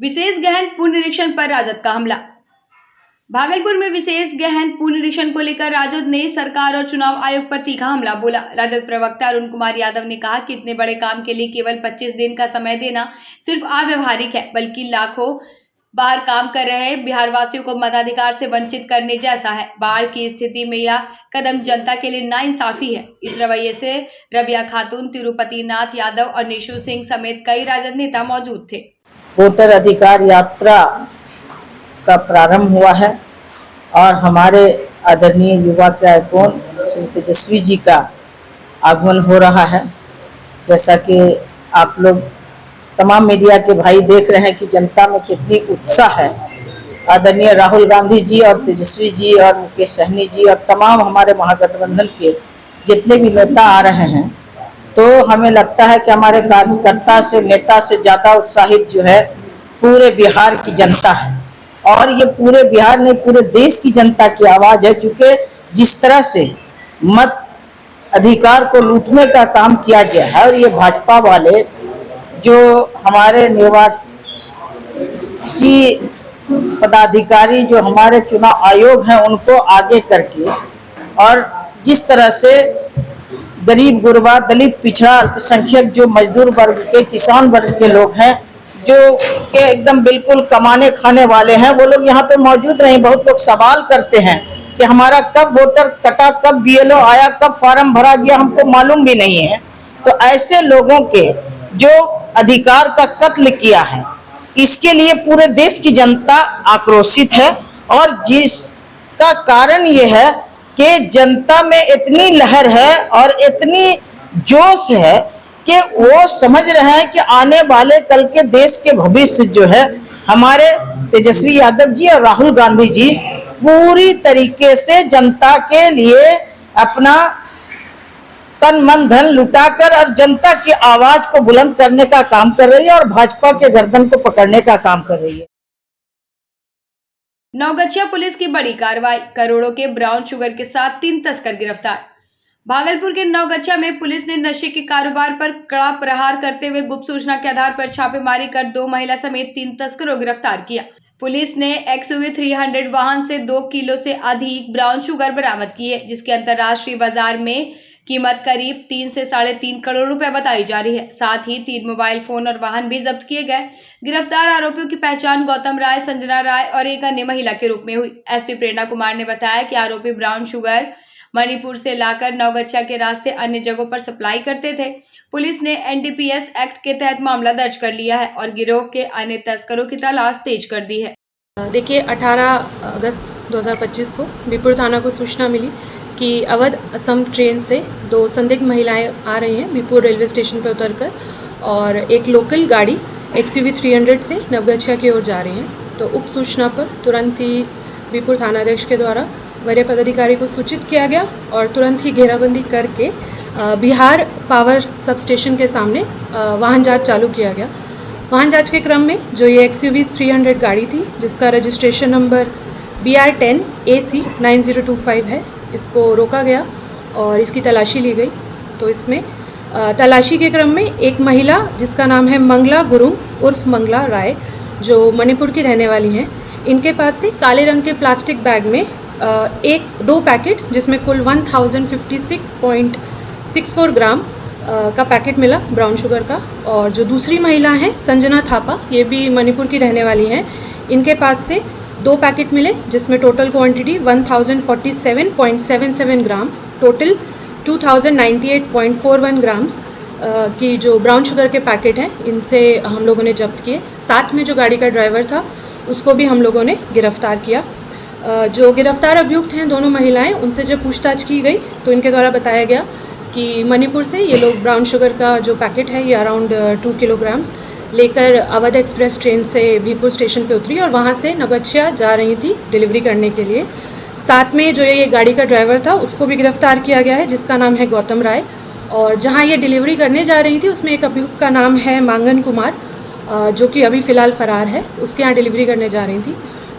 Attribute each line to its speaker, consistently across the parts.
Speaker 1: विशेष गहन पुनरीक्षण पर राजद का हमला। भागलपुर में विशेष गहन पुनरीक्षण को लेकर राजद ने सरकार और चुनाव आयोग पर तीखा हमला बोला। राजद प्रवक्ता अरुण कुमार यादव ने कहा कि इतने बड़े काम के लिए केवल 25 दिन का समय देना सिर्फ अव्यवहारिक है, बल्कि लाखों बाहर काम कर रहे बिहार वासियों को मताधिकार से वंचित करने जैसा है। बाढ़ की स्थिति में यह कदम जनता के लिए नाइंसाफी है। इस रवैये से रबिया खातून, तिरुपति नाथ यादव और निशु सिंह समेत कई राजद नेता मौजूद थे।
Speaker 2: वोटर अधिकार यात्रा का प्रारंभ हुआ है और हमारे आदरणीय युवा के आइकॉन श्री तेजस्वी जी का आगमन हो रहा है। जैसा कि आप लोग तमाम मीडिया के भाई देख रहे हैं कि जनता में कितनी उत्साह है। आदरणीय राहुल गांधी जी और तेजस्वी जी और मुकेश सहनी जी और तमाम हमारे महागठबंधन के जितने भी नेता आ रहे हैं, तो हमें लगता है कि हमारे कार्यकर्ता से, नेता से ज़्यादा उत्साहित जो है पूरे बिहार की जनता है। और ये पूरे बिहार नहीं, पूरे देश की जनता की आवाज़ है, क्योंकि जिस तरह से मत अधिकार को लूटने का काम किया गया है और ये भाजपा वाले जो हमारे निर्वाची पदाधिकारी जो हमारे चुनाव आयोग हैं उनको आगे करके और जिस तरह से गरीब गुरबा, दलित, पिछड़ा, अल्पसंख्यक जो मजदूर वर्ग के, किसान वर्ग के लोग हैं जो के एकदम बिल्कुल कमाने खाने वाले हैं, वो लोग यहाँ पे मौजूद रहे। बहुत लोग सवाल करते हैं कि हमारा कब वोटर कटा, कब बीएलओ आया, कब फॉर्म भरा गया, हमको मालूम भी नहीं है। तो ऐसे लोगों के जो अधिकार का कत्ल किया है, इसके लिए पूरे देश की जनता आक्रोशित है। और जिसका कारण ये है कि जनता में इतनी लहर है और इतनी जोश है कि वो समझ रहे हैं कि आने वाले कल के देश के भविष्य जो है हमारे तेजस्वी यादव जी और राहुल गांधी जी पूरी तरीके से जनता के लिए अपना तन मन धन लुटाकर और जनता की आवाज को बुलंद करने का काम कर रही है और भाजपा के गर्दन को पकड़ने का काम कर रही है।
Speaker 1: नवगछिया पुलिस की बड़ी कार्रवाई, करोड़ों के ब्राउन शुगर के साथ 3 तस्कर गिरफ्तार। भागलपुर के नवगछिया में पुलिस ने नशे के कारोबार पर कड़ा प्रहार करते हुए गुप्त सूचना के आधार पर छापेमारी कर 2 महिला समेत 3 तस्करों को गिरफ्तार किया। पुलिस ने XUV 300 वाहन से 2 किलो से अधिक ब्राउन शुगर बरामद की है, जिसके अंतर्राष्ट्रीय बाजार में कीमत करीब 3 से 3.5 करोड़ रुपए बताई जा रही है। साथ ही 3 मोबाइल फोन और वाहन भी जब्त किए गए। गिरफ्तार आरोपियों की पहचान गौतम राय, संजना राय और एक अन्य महिला के रूप में हुई। एसपी प्रेरणा कुमार ने बताया कि आरोपी ब्राउन शुगर मणिपुर से लाकर नवगछिया के रास्ते अन्य जगहों पर सप्लाई करते थे। पुलिस ने NDPS एक्ट के तहत मामला दर्ज कर लिया है और गिरोह के अन्य तस्करों की तलाश तेज कर दी है।
Speaker 3: देखिए, 18 अगस्त 2025 को बीपुर थाना को सूचना मिली कि अवध असम ट्रेन से 2 संदिग्ध महिलाएं आ रही हैं बीपुर रेलवे स्टेशन पर उतरकर, और एक लोकल गाड़ी XUV 300 से नवगछिया की ओर जा रही हैं। तो उक्त सूचना पर तुरंत ही बीपुर थानाध्यक्ष के द्वारा वरीय पदाधिकारी को सूचित किया गया और तुरंत ही घेराबंदी करके बिहार पावर सब स्टेशन के सामने वाहन जांच चालू किया गया। वाहन जांच के क्रम में जो ये XUV 300 गाड़ी थी, जिसका रजिस्ट्रेशन नंबर BR10 AC 9025 है, इसको रोका गया और इसकी तलाशी ली गई। तो इसमें तलाशी के क्रम में एक महिला जिसका नाम है मंगला गुरुंग उर्फ मंगला राय, जो मणिपुर की रहने वाली हैं, इनके पास से काले रंग के प्लास्टिक बैग में 2 पैकेट जिसमें कुल 1056.64 ग्राम का पैकेट मिला ब्राउन शुगर का। और जो दूसरी महिला हैं संजना थापा, ये भी मणिपुर की रहने वाली हैं, इनके पास से 2 पैकेट मिले जिसमें टोटल क्वांटिटी 1047.77 ग्राम, टोटल 2098.41 ग्राम्स की जो ब्राउन शुगर के पैकेट हैं, इनसे हम लोगों ने जब्त किए। साथ में जो गाड़ी का ड्राइवर था उसको भी हम लोगों ने गिरफ्तार किया। जो गिरफ्तार अभियुक्त हैं दोनों महिलाएं, उनसे जब पूछताछ की गई तो इनके द्वारा बताया गया कि मणिपुर से ये लोग ब्राउन शुगर का जो पैकेट है ये अराउंड 2 किलोग्राम्स लेकर अवध एक्सप्रेस ट्रेन से बीपुर स्टेशन पे उतरी और वहाँ से नवगछिया जा रही थी डिलीवरी करने के लिए। साथ में जो ये गाड़ी का ड्राइवर था उसको भी गिरफ्तार किया गया है, जिसका नाम है गौतम राय। और जहाँ ये डिलीवरी करने जा रही थी उसमें एक अभियुक्त का नाम है मांगन कुमार, जो कि अभी फ़िलहाल फ़रार है, उसके यहाँ डिलीवरी करने जा रही थी।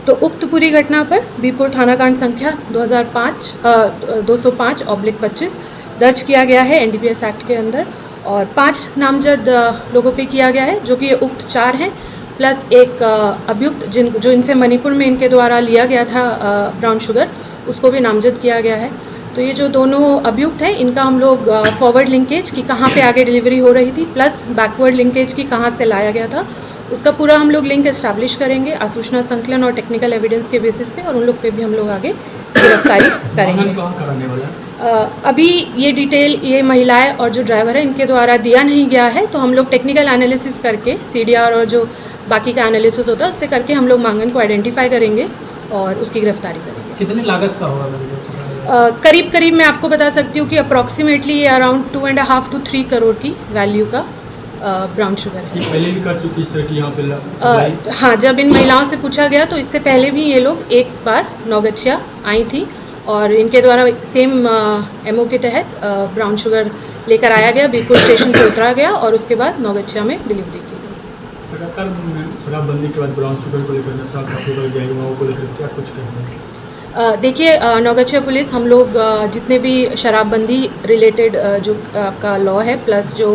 Speaker 3: तो उक्त पूरी घटना पर बीपुर थाना कांड संख्या 205/25 दर्ज किया गया है NDPS एक्ट के अंदर और 5 नामजद लोगों पे किया गया है, जो कि उक्त 4 हैं प्लस एक अभियुक्त जो इनसे मणिपुर में इनके द्वारा लिया गया था ब्राउन शुगर, उसको भी नामजद किया गया है। तो ये जो दोनों अभियुक्त हैं इनका हम लोग फॉरवर्ड लिंकेज की कहाँ पे आगे डिलीवरी हो रही थी प्लस बैकवर्ड लिंकेज की कहाँ से लाया गया था, उसका पूरा हम लोग लिंक एस्टैब्लिश करेंगे आसूचना संकलन और टेक्निकल एविडेंस के बेसिस पे, और उन लोग पे भी हम लोग आगे गिरफ्तारी करेंगे। अभी ये डिटेल ये महिलाएं और जो ड्राइवर है इनके द्वारा दिया नहीं गया है, तो हम लोग टेक्निकल एनालिसिस करके CDR और जो बाकी का एनालिसिस होता है उससे करके हम लोग मांगन को आइडेंटिफाई करेंगे और उसकी गिरफ्तारी करेंगे।
Speaker 4: कितनी लागत का होगा?
Speaker 3: करीब मैं आपको बता सकती हूँ कि अप्रॉक्सीमेटली ये अराउंड 2.5 to 3 करोड़ की वैल्यू का ब्राउन शुगर है।
Speaker 4: पहले भी कर चुकी इस तरह की यहाँ पे
Speaker 3: हाँ, जब इन महिलाओं से पूछा गया तो इससे पहले भी ये लोग एक बार नौगछिया आई थी और इनके द्वारा सेम MO के तहत ब्राउन शुगर लेकर आया गया, बीरपुर स्टेशन पर उतरा गया और उसके बाद नौगछिया में डिलीवरी की गई।
Speaker 4: लगातार शराबबंदी के बाद ब्राउन शुगर को लेकर नशा काफी बढ़ गया, युवाओं को लेकर क्या कुछ कहना है?
Speaker 3: देखिए, नौगछिया पुलिस हम लोग जितने भी शराबबंदी रिलेटेड जो का लॉ है प्लस जो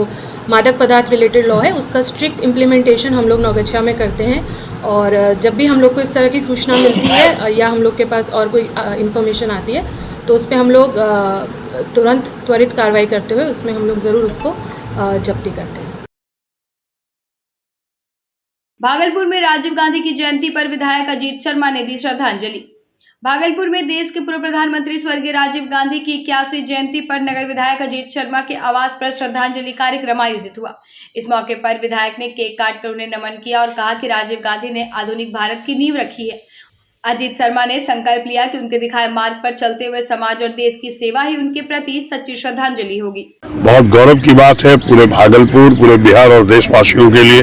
Speaker 3: मादक पदार्थ रिलेटेड लॉ है उसका स्ट्रिक्ट इम्प्लीमेंटेशन हम लोग नौगछिया में करते हैं, और जब भी हम लोग को इस तरह की सूचना मिलती है या हम लोग के पास और कोई इन्फॉर्मेशन आती है तो उस पर हम लोग तुरंत त्वरित कार्रवाई करते हुए उसमें हम लोग ज़रूर उसको जब्ती करते हैं।
Speaker 1: भागलपुर में राजीव गांधी की जयंती पर विधायक अजीत शर्मा ने दी श्रद्धांजलि। भागलपुर में देश के पूर्व प्रधानमंत्री स्वर्गीय राजीव गांधी की 81वीं जयंती पर नगर विधायक अजीत शर्मा के आवास पर श्रद्धांजलि कार्यक्रम आयोजित हुआ। इस मौके पर विधायक ने केक काटकर उन्हें नमन किया और कहा कि राजीव गांधी ने आधुनिक भारत की नींव रखी है। अजीत शर्मा ने संकल्प लिया कि उनके दिखाए मार्ग पर चलते हुए समाज और देश की सेवा ही उनके प्रति सच्ची श्रद्धांजलि होगी।
Speaker 5: बहुत गौरव की बात है पूरे भागलपुर, पूरे बिहार और देशवासियों के लिए।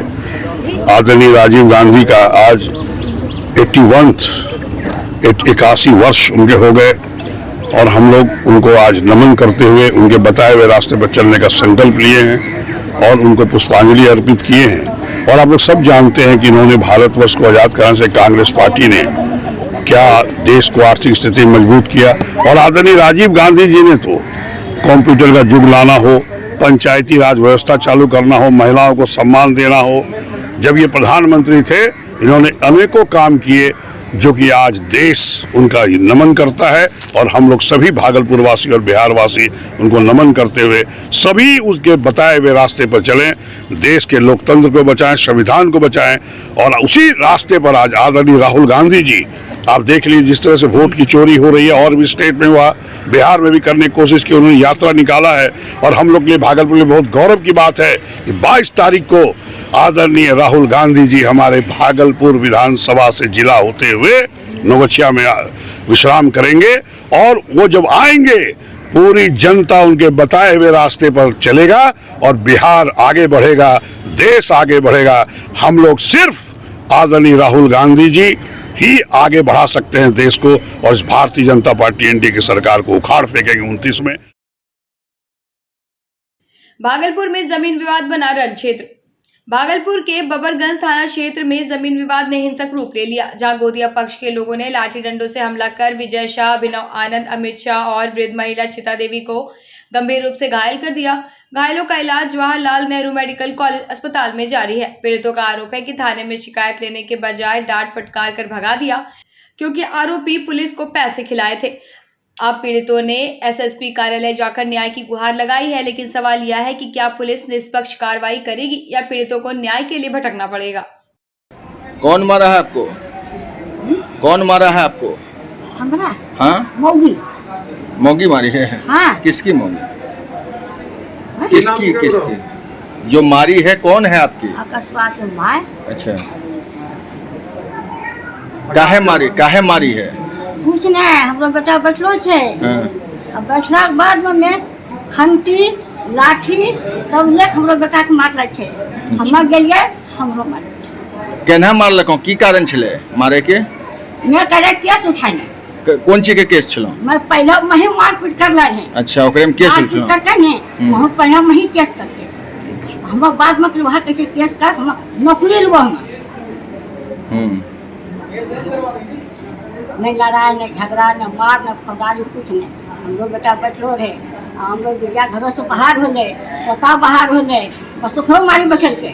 Speaker 5: आदरणीय राजीव गांधी का आज 81 वर्ष उनके हो गए और हम लोग उनको आज नमन करते हुए उनके बताए हुए रास्ते पर चलने का संकल्प लिए हैं और उनको पुष्पांजलि अर्पित किए हैं। और आप लोग सब जानते हैं कि इन्होंने भारतवर्ष को आज़ाद कराने से कांग्रेस पार्टी ने क्या देश को आर्थिक स्थिति मजबूत किया, और आदरणीय राजीव गांधी जी ने तो कंप्यूटर का युग लाना हो, पंचायती राज व्यवस्था चालू करना हो, महिलाओं को सम्मान देना हो, जब ये प्रधानमंत्री थे इन्होंने अनेकों काम किए जो कि आज देश उनका नमन करता है। और हम लोग सभी भागलपुर वासी और बिहार वासी उनको नमन करते हुए सभी उसके बताए हुए रास्ते पर चलें, देश के लोकतंत्र को बचाएं, संविधान को बचाएं। और उसी रास्ते पर आज आदरणीय राहुल गांधी जी, आप देख लीजिए जिस तरह से वोट की चोरी हो रही है, और भी स्टेट में हुआ, बिहार में भी करने की कोशिश की, उन्होंने यात्रा निकाला है। और हम लोग के लिए भागलपुर में बहुत गौरव की बात है कि 22 तारीख को आदरणीय राहुल गांधी जी हमारे भागलपुर विधानसभा से जिला होते हुए नौगछिया में विश्राम करेंगे, और वो जब आएंगे पूरी जनता उनके बताए हुए रास्ते पर चलेगा और बिहार आगे बढ़ेगा, देश आगे बढ़ेगा। हम लोग सिर्फ आदरणीय राहुल गांधी जी ही आगे बढ़ा सकते हैं देश को, और इस भारतीय जनता पार्टी NDA की सरकार को उखाड़ फेंकेंगे 29 में।
Speaker 1: भागलपुर में जमीन विवाद बना रण क्षेत्र। भागलपुर के बबरगंज थाना क्षेत्र में जमीन विवाद ने हिंसक रूप ले लिया, जहां गोदिया पक्ष के लोगों ने लाठी डंडों से हमला कर विजय शाह, अभिनव आनंद, अमित शाह और वृद्ध महिला चिता देवी को गंभीर रूप से घायल कर दिया। घायलों का इलाज जवाहरलाल नेहरू मेडिकल कॉलेज अस्पताल में जारी है। पीड़ितों का आरोप है कि थाने में शिकायत लेने के बजाय डांट फटकार कर भगा दिया, क्योंकि आरोपी पुलिस को पैसे खिलाए थे। अब पीड़ितों ने SSP कार्यालय जाकर न्याय की गुहार लगाई है, लेकिन सवाल यह है कि क्या पुलिस निष्पक्ष कार्रवाई करेगी या पीड़ितों को न्याय के लिए भटकना पड़ेगा।
Speaker 6: कौन मारा है आपको? कौन मारा है आपको?
Speaker 7: हमरा?
Speaker 6: हाँ, मौगी मारी है।
Speaker 7: हाँ।
Speaker 6: किसकी मौगी? किसकी जो मारी है? कौन है आपकी? अच्छा, काहे मारी है?
Speaker 7: कुछ नहीं, हमरो बेटा बैठलो छे। अब बैठला के बाद में खंती लाठी सब लेके हमरो बेटा के मारले छे। हम गेलिए, हमरो मारले।
Speaker 6: केना मारलको? की कारण छले मारे के?
Speaker 7: मैं करे केस उठाने।
Speaker 6: कौन चीज के केस छलो?
Speaker 7: मैं पहले मही मारपीट कर रहे।
Speaker 6: अच्छा, ओकरे में केस छलो?
Speaker 7: करके ने हम पहले मही केस करके हम बाद में वहां कैसे केस कर हम नौकरी लेबो। हम नहीं लड़ाई, नहीं झगड़ा, नहीं मार, नहीं फौजदारी, कुछ नहीं। हम लोग बेटा बैठलो रहे, हम लोग बिया घरों से बाहर होले, पोता बाहर होले, बस तो मारी बैठल के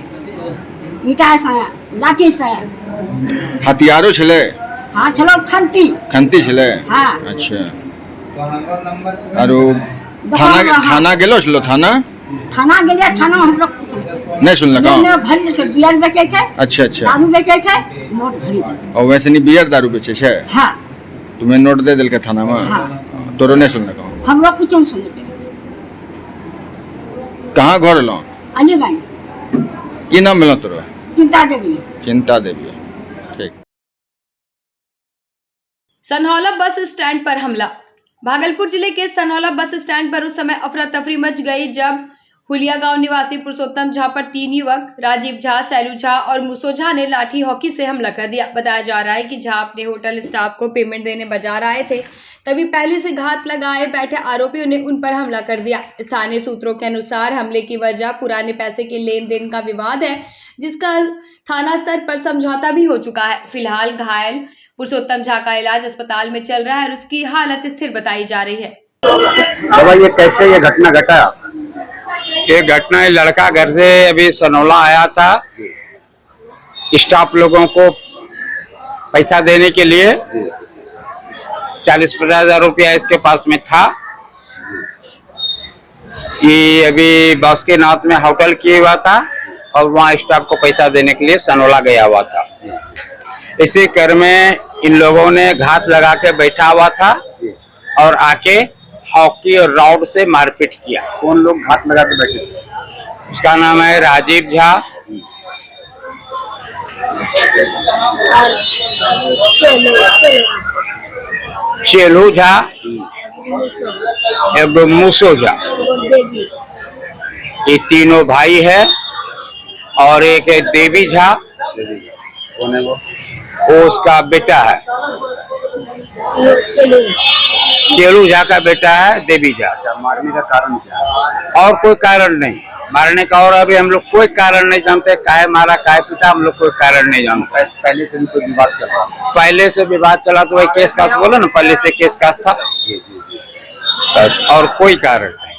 Speaker 7: ईटा से लाठी से।
Speaker 6: हथियारो छले?
Speaker 7: हाँ चलो खंती।
Speaker 6: खंती छले?
Speaker 7: हाँ।
Speaker 6: अच्छा। आरो थाना गेलो छलो? थाना
Speaker 7: गेलिए, थाना हम लोग
Speaker 6: नहीं सुनल का?
Speaker 7: भरी छै, बियर बेचे छै।
Speaker 6: अच्छा अच्छा।
Speaker 7: दारू बेचे छै, नोट भरी दे।
Speaker 6: और वैसे नहीं बियर दारू बेचे छै?
Speaker 7: हाँ।
Speaker 6: तुम्हें नोट दे दिल के थाना में?
Speaker 7: हाँ।
Speaker 6: तोरो नहीं सुनल का?
Speaker 7: हम लोग कुछ नहीं सुनले।
Speaker 6: कहाँ घर लो?
Speaker 7: अलीगंज।
Speaker 6: की नाम मिला तोरो?
Speaker 7: चिंता देवी।
Speaker 6: चिंता देवी। ठीक।
Speaker 1: सनहौला बस स्टैंड पर हमला। भागलपुर जिले के सनहौला बस स्टैंड पर उस समय अफरा तफरी मच गई जब हुलिया गांव निवासी पुरुषोत्तम झा पर 3 युवक राजीव झा, सैलू झा और मुसो झा ने लाठी हॉकी से हमला कर दिया। बताया जा रहा है कि झा अपने होटल स्टाफ को पेमेंट देने बाजार आए थे, तभी पहले से घात लगाए बैठे आरोपियों ने उन पर हमला कर दिया। स्थानीय सूत्रों के अनुसार हमले की वजह पुराने पैसे के लेन देन का विवाद है, जिसका थाना स्तर पर समझौता भी हो चुका है। फिलहाल घायल पुरुषोत्तम झा का इलाज अस्पताल में चल रहा है और उसकी हालत स्थिर बताई जा रही है।
Speaker 8: बाबा ये कैसे ये घटना घटा? ये घटना लड़का घर से अभी सनौला आया था, स्टाफ लोगों को पैसा देने के लिए 40-50 हजार रुपया इसके पास में था कि अभी बासुकीनाथ में होटल किए हुआ था और वहाँ स्टाफ को पैसा देने के लिए सनौला गया हुआ था। इसी क्रम में इन लोगों ने घात लगा के बैठा हुआ था और आके हॉकी और रॉड से मारपीट किया।
Speaker 9: कौन लोग घात लगा के बैठे थे?
Speaker 8: उसका नाम है राजीव झा, चेलू झा, मुसो झा। ये तीनों भाई है और एक है देवी झा।
Speaker 9: कौन है वो
Speaker 8: उसका बेटा है, चेलू झा का बेटा है देवी झा।
Speaker 9: मारने का कारण क्या है?
Speaker 8: और कोई कारण नहीं मारने का, और अभी हम लोग कोई कारण नहीं जानते, काहे मारा काहे पिटा, हम लोग कोई कारण नहीं जानते।
Speaker 9: पहले से भी कोई विवाद चल रहा?
Speaker 8: पहले से विवाद चला तो वही केस कास बोलो ना, पहले से केस कास था, और कोई कारण नहीं।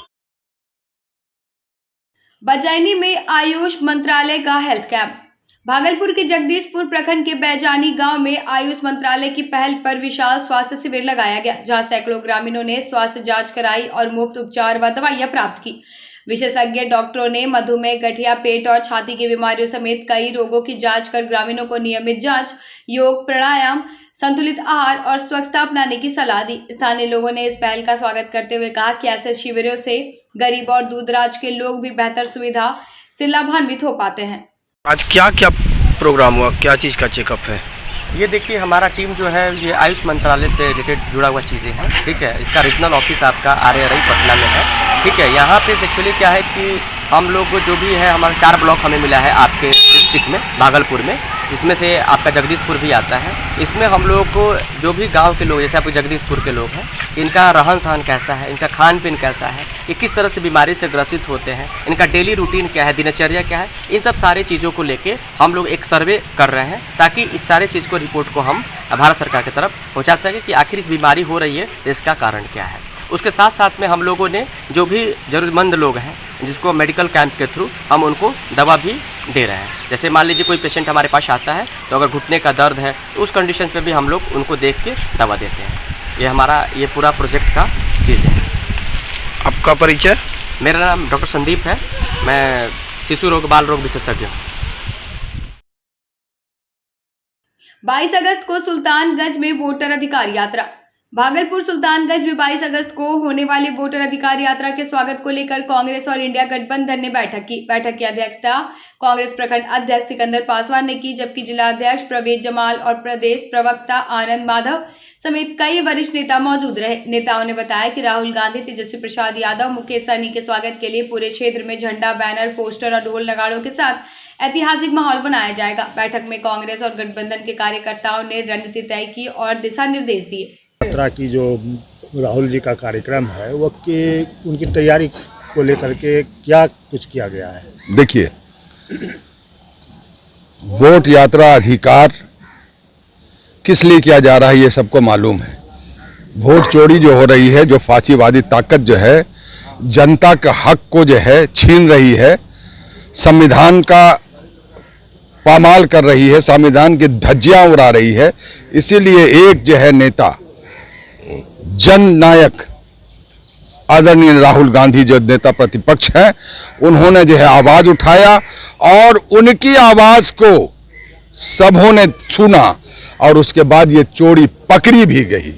Speaker 1: बजैनी में आयुष मंत्रालय का हेल्थ कैंप। भागलपुर के जगदीशपुर प्रखंड के बैजानी गांव में आयुष मंत्रालय की पहल पर विशाल स्वास्थ्य शिविर लगाया गया, जहां सैकड़ों ग्रामीणों ने स्वास्थ्य जांच कराई और मुफ्त उपचार व दवाइयां प्राप्त की। विशेषज्ञ डॉक्टरों ने मधुमेह, गठिया, पेट और छाती की बीमारियों समेत कई रोगों की जांच कर ग्रामीणों को नियमित जांच, योग, प्राणायाम, संतुलित आहार और स्वच्छता अपनाने की सलाह दी। स्थानीय लोगों ने इस पहल का स्वागत करते हुए कहा कि ऐसे शिविरों से गरीब और दूरदराज के लोग भी बेहतर सुविधा से लाभान्वित हो पाते हैं।
Speaker 10: आज क्या क्या प्रोग्राम हुआ, क्या चीज़ का चेकअप है?
Speaker 11: ये देखिए, हमारा टीम जो है ये आयुष मंत्रालय से रिलेटेड जुड़ा हुआ चीज़ें हैं, ठीक है। इसका रीजनल ऑफिस आपका RRI पटना में है, ठीक है। यहाँ पे एक्चुअली क्या है कि हम लोग जो भी है, हमारा 4 ब्लॉक हमें मिला है आपके डिस्ट्रिक्ट में, भागलपुर में, इसमें से आपका जगदीशपुर भी आता है। इसमें हम लोग को जो भी गांव के लोग, जैसे आपके जगदीशपुर के लोग हैं, इनका रहन सहन कैसा है, इनका खान पीन कैसा है, ये किस तरह से बीमारी से ग्रसित होते हैं, इनका डेली रूटीन क्या है, दिनचर्या क्या है, इन सब सारी चीज़ों को लेके हम लोग एक सर्वे कर रहे हैं, ताकि इस सारे चीज़ को, रिपोर्ट को हम भारत सरकार की तरफ पहुँचा सकें कि आखिर इस बीमारी हो रही है तो इसका कारण क्या है। उसके साथ साथ में हम लोगों ने जो भी ज़रूरतमंद लोग हैं, जिसको मेडिकल कैंप के थ्रू हम उनको दवा भी दे रहे हैं। जैसे मान लीजिए कोई पेशेंट हमारे पास आता है तो अगर घुटने का दर्द है तो उस कंडीशन पे भी हम लोग उनको देख के दवा देते हैं। ये हमारा ये पूरा प्रोजेक्ट का चीज़ है।
Speaker 10: आपका परिचय?
Speaker 11: मेरा नाम डॉक्टर संदीप है, मैं शिशु रोग बाल रोग विशेषज्ञ हूँ।
Speaker 1: 22 अगस्त को सुल्तानगंज में वोटर अधिकार यात्रा। भागलपुर सुल्तानगंज में 22 अगस्त को होने वाली वोटर अधिकार यात्रा के स्वागत को लेकर कांग्रेस और इंडिया गठबंधन ने बैठक की। बैठक की अध्यक्षता कांग्रेस प्रखंड अध्यक्ष सिकंदर पासवान ने की, जबकि जिला अध्यक्ष प्रवेश जमाल और प्रदेश प्रवक्ता आनंद माधव समेत कई वरिष्ठ नेता मौजूद रहे। नेताओं ने बताया कि राहुल गांधी, तेजस्वी प्रसाद यादव, मुकेश सहनी के स्वागत के लिए पूरे क्षेत्र में झंडा, बैनर, पोस्टर और ढोल नगाड़ों के साथ ऐतिहासिक माहौल बनाया जाएगा। बैठक में कांग्रेस और गठबंधन के कार्यकर्ताओं ने रणनीति तय की और दिशा निर्देश दिए।
Speaker 12: यात्रा की जो राहुल जी का कार्यक्रम है वो उनकी तैयारी को लेकर के क्या कुछ किया गया है?
Speaker 5: देखिए, वोट यात्रा अधिकार किस लिए किया जा रहा है ये सबको मालूम है। वोट चोरी जो हो रही है, जो फांसीवादी ताकत जो है जनता के हक को जो है छीन रही है, संविधान का पामाल कर रही है, संविधान की धज्जियां उड़ा रही है। इसीलिए एक जो है नेता, जननायक आदरणीय राहुल गांधी जो नेता प्रतिपक्ष हैं, उन्होंने जो है आवाज उठाया और उनकी आवाज को सबों ने सुना और उसके बाद ये चोरी पकड़ी भी गई।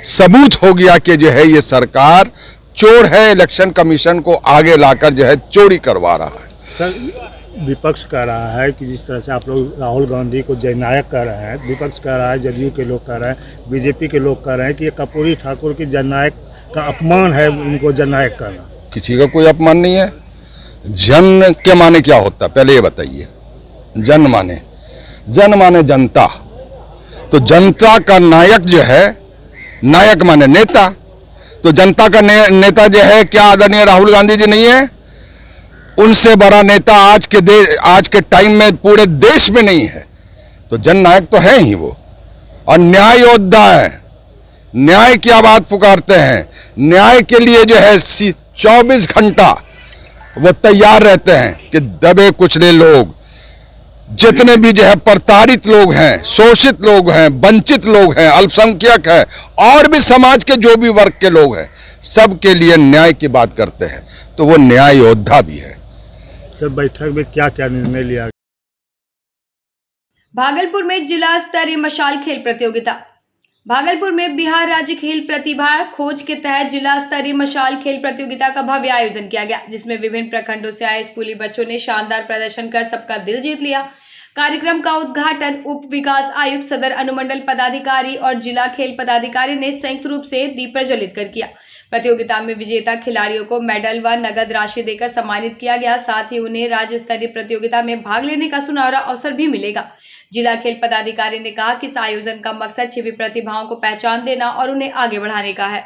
Speaker 5: सबूत हो गया कि जो है ये सरकार चोर है, इलेक्शन कमीशन को आगे लाकर जो है चोरी करवा रहा है।
Speaker 12: सर, विपक्ष कह रहा है कि जिस तरह से आप लोग राहुल गांधी को जननायक कह रहे हैं, विपक्ष कह रहा है, जदयू के लोग कह रहे हैं, बीजेपी के लोग कह रहे हैं कि ये कर्पूरी ठाकुर की जननायक का अपमान है, उनको जननायक करना।
Speaker 5: किसी का कोई अपमान नहीं है। जन के माने क्या होता है पहले ये बताइए। जन माने जनता, तो जनता का नायक जो है, नायक माने नेता, तो जनता का नेता जो है क्या आदरणीय राहुल गांधी जी नहीं है? उनसे बड़ा नेता आज के टाइम में पूरे देश में नहीं है। तो जननायक तो है ही वो, और न्याय योद्धा है, न्याय की आवाज पुकारते हैं। न्याय के लिए जो है 24 घंटा वो तैयार रहते हैं कि दबे कुचले लोग, जितने भी जो है प्रताड़ित लोग हैं, शोषित लोग हैं, वंचित लोग हैं, अल्पसंख्यक है और भी समाज के जो भी वर्ग के लोग हैं, सबके लिए न्याय की बात करते हैं। तो वो न्याय योद्धा भी है।
Speaker 12: सर, बैठक में क्या क्या निर्णय लिया?
Speaker 1: भागलपुर में जिला स्तरीय मशाल खेल प्रतियोगिता। भागलपुर में बिहार राज्य खेल प्रतिभा खोज के तहत जिला स्तरीय मशाल खेल प्रतियोगिता का भव्य आयोजन किया गया, जिसमें विभिन्न प्रखंडों से आए स्कूली बच्चों ने शानदार प्रदर्शन कर सबका दिल जीत लिया। कार्यक्रम का उद्घाटन उप विकास आयुक्त, सदर अनुमंडल पदाधिकारी और जिला खेल पदाधिकारी ने संयुक्त रूप से दीप प्रज्वलित कर किया। प्रतियोगिता में विजेता खिलाड़ियों को मेडल व नगद राशि देकर सम्मानित किया गया। साथ ही उन्हें राज्य स्तरीय प्रतियोगिता में भाग लेने का सुनहरा अवसर भी मिलेगा। जिला खेल पदाधिकारी ने कहा कि इस आयोजन का मकसद छिपी प्रतिभाओं को पहचान देना और उन्हें आगे बढ़ाने का है।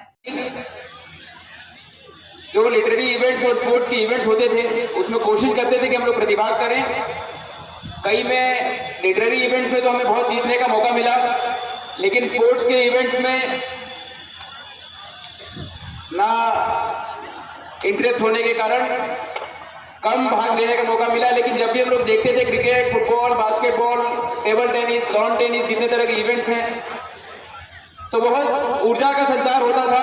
Speaker 13: जो लिटरेरी इवेंट्स और स्पोर्ट्स के इवेंट्स होते थे, उसमें कोशिश करते थे कि हम लोग प्रतिभाग करें। कई में लिटरेरी इवेंट्स में तो हमें बहुत जीतने का मौका मिला, लेकिन स्पोर्ट्स के इवेंट्स में ना इंटरेस्ट होने के कारण कम भाग लेने का मौका मिला। लेकिन जब भी हम लोग देखते थे cricket, football, basketball, table tennis, lawn tennis, जितने तरह के इवेंट्स हैं, तो बहुत ऊर्जा का संचार होता था।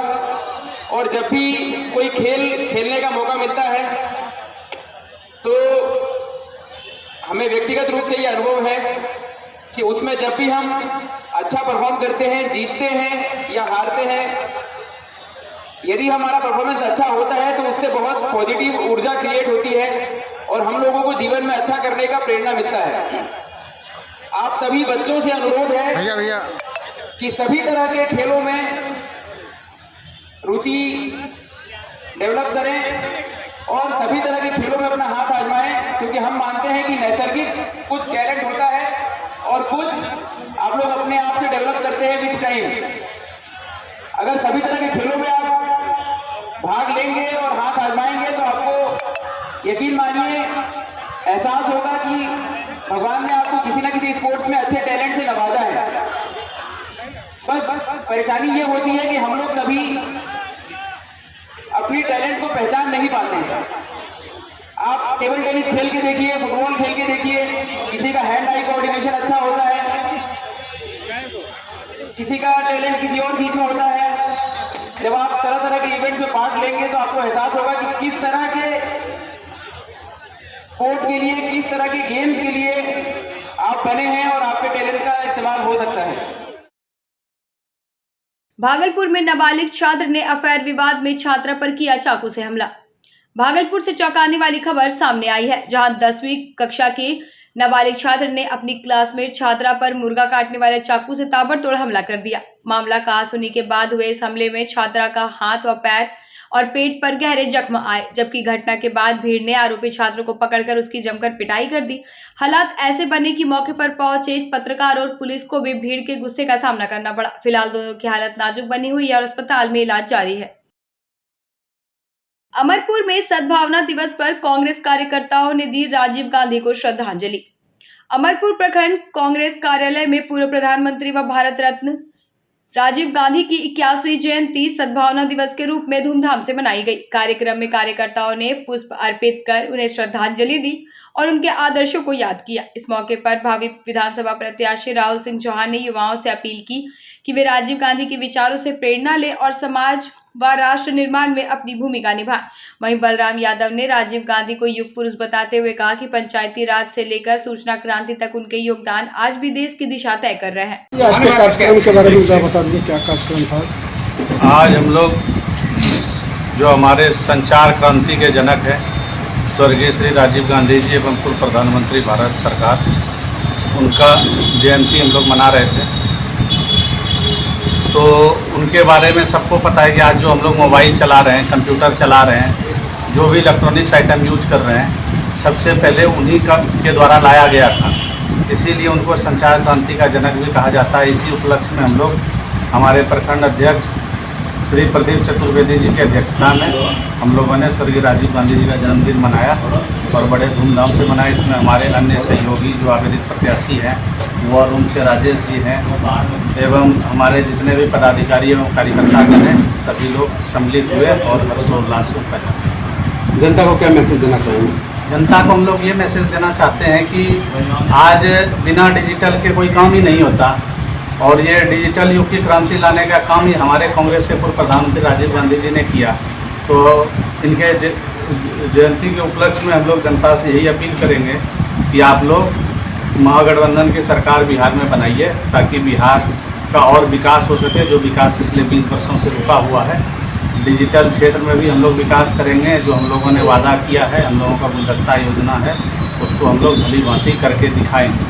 Speaker 13: और जब भी कोई खेल खेलने का मौका मिलता है तो हमें व्यक्तिगत रूप से ये अनुभव है कि उसमें जब भी हम अच्छा परफॉर्म करते हैं, जीतते हैं या हारते हैं, यदि हमारा परफॉर्मेंस अच्छा होता है तो उससे बहुत पॉजिटिव ऊर्जा क्रिएट होती है और हम लोगों को जीवन में अच्छा करने का प्रेरणा मिलता है। आप सभी बच्चों से अनुरोध है कि सभी तरह के खेलों में रुचि डेवलप करें और सभी तरह के खेलों में अपना हाथ आजमाएं, क्योंकि हम मानते हैं कि नैसर्गिक कुछ टैलेंट होता है और कुछ आप लोग अपने आप से डेवलप करते हैं विद टाइम। अगर सभी तरह के खेलों में आप भाग लेंगे और हाथ आजमाएंगे तो आपको यकीन मानिए एहसास होगा कि भगवान ने आपको किसी न किसी स्पोर्ट्स में अच्छे टैलेंट से नवाजा है। बस परेशानी ये होती है कि हम लोग कभी अपनी टैलेंट को पहचान नहीं पाते हैं। आप टेबल टेनिस खेल के देखिए, फुटबॉल खेल के देखिए, किसी का हैंड आई कोऑर्डिनेशन अच्छा होता है, किसी का टैलेंट किसी और चीज में होता है। जब आप तरह तरह के इवेंट्स में पार्ट लेंगे तो आपको एहसास होगा कि किस तरह के स्पोर्ट के लिए, किस तरह के गेम्स के लिए आप बने हैं और आपके टैलेंट का इस्तेमाल हो सकता है।
Speaker 1: भागलपुर में नाबालिग छात्र ने अफेयर विवाद में छात्रा पर किया चाकू से हमला। भागलपुर से चौंकाने वाली खबर सामने आई है, जहां 10वीं कक्षा की नाबालिग छात्र ने अपनी क्लासमेट छात्रा पर मुर्गा काटने वाले चाकू से ताबड़तोड़ हमला कर दिया। मामला कहासुनी के बाद हुए इस हमले में छात्रा का हाथ व पैर और पेट पर गहरे जख्म आए, जबकि घटना के बाद भीड़ ने आरोपी छात्र को पकड़कर उसकी जमकर पिटाई कर दी। हालात ऐसे बने कि मौके पर पहुंचे पत्रकार और पुलिस को भी भीड़ के गुस्से का सामना करना पड़ा। फिलहाल दोनों की हालत नाजुक बनी हुई है और अस्पताल में इलाज जारी है। अमरपुर में सद्भावना दिवस पर कांग्रेस कार्यकर्ताओं ने दी राजीव गांधी को श्रद्धांजलि। अमरपुर प्रखंड कांग्रेस कार्यालय में पूर्व प्रधानमंत्री व भारत रत्न राजीव गांधी की 81वीं जयंती सद्भावना दिवस के रूप में धूमधाम से मनाई गई। कार्यक्रम में कार्यकर्ताओं ने पुष्प अर्पित कर उन्हें श्रद्धांजलि दी और उनके आदर्शों को याद किया। इस मौके पर भावी विधानसभा प्रत्याशी राहुल सिंह चौहान ने युवाओं से अपील की कि वे राजीव गांधी के विचारों से प्रेरणा लें और समाज व राष्ट्र निर्माण में अपनी भूमिका निभाएं। वहीं बलराम यादव ने राजीव गांधी को युग पुरुष बताते हुए कहा कि पंचायती राज से लेकर सूचना क्रांति तक उनके योगदान आज भी देश की दिशा तय कर रहे हैं।
Speaker 12: आज के कार्यक्रम के बारे में बता दीजिए, क्या कार्यक्रम था?
Speaker 14: आज हम लोग जो हमारे संचार क्रांति के जनक है स्वर्गीय श्री राजीव गांधी जी एवं पूर्व प्रधानमंत्री भारत सरकार, उनका जयंती हम लोग मना रहे थे। तो उनके बारे में सबको पता है कि आज जो हम लोग मोबाइल चला रहे हैं, कंप्यूटर चला रहे हैं, जो भी इलेक्ट्रॉनिक्स आइटम यूज कर रहे हैं, सबसे पहले उन्हीं के द्वारा लाया गया था। इसीलिए उनको संचार क्रांति का जनक भी कहा जाता है। इसी उपलक्ष्य में हम लोग हमारे प्रखंड अध्यक्ष श्री प्रदीप चतुर्वेदी जी की अध्यक्षता में हम लोगों ने स्वर्गीय राजीव गांधी जी का जन्मदिन मनाया और बड़े धूमधाम से मनाया। इसमें हमारे अन्य सहयोगी जो आवेदित प्रत्याशी हैं वो और उनसे राजेश जी हैं एवं हमारे जितने भी पदाधिकारी एवं कार्यकर्तागण हैं, सभी लोग सम्मिलित हुए और हर्षोल्लास से मनाया।
Speaker 9: जनता को क्या मैसेज देना चाहिए?
Speaker 14: जनता को हम लोग ये मैसेज देना चाहते हैं कि आज बिना डिजिटल के कोई काम ही नहीं होता और ये डिजिटल युग की क्रांति लाने का काम ही हमारे कांग्रेस के पूर्व प्रधानमंत्री राजीव गांधी जी ने किया। तो इनके जयंती के उपलक्ष्य में हम लोग जनता से यही अपील करेंगे कि आप लोग महागठबंधन की सरकार बिहार में बनाइए ताकि बिहार का और विकास हो सके, जो विकास पिछले 20 वर्षों से रुका हुआ है। डिजिटल क्षेत्र में भी हम लोग विकास करेंगे, जो हम लोगों ने वादा किया है, हम लोगों का गुलदस्ता योजना है, उसको हम लोग भली भांति करके दिखाएंगे।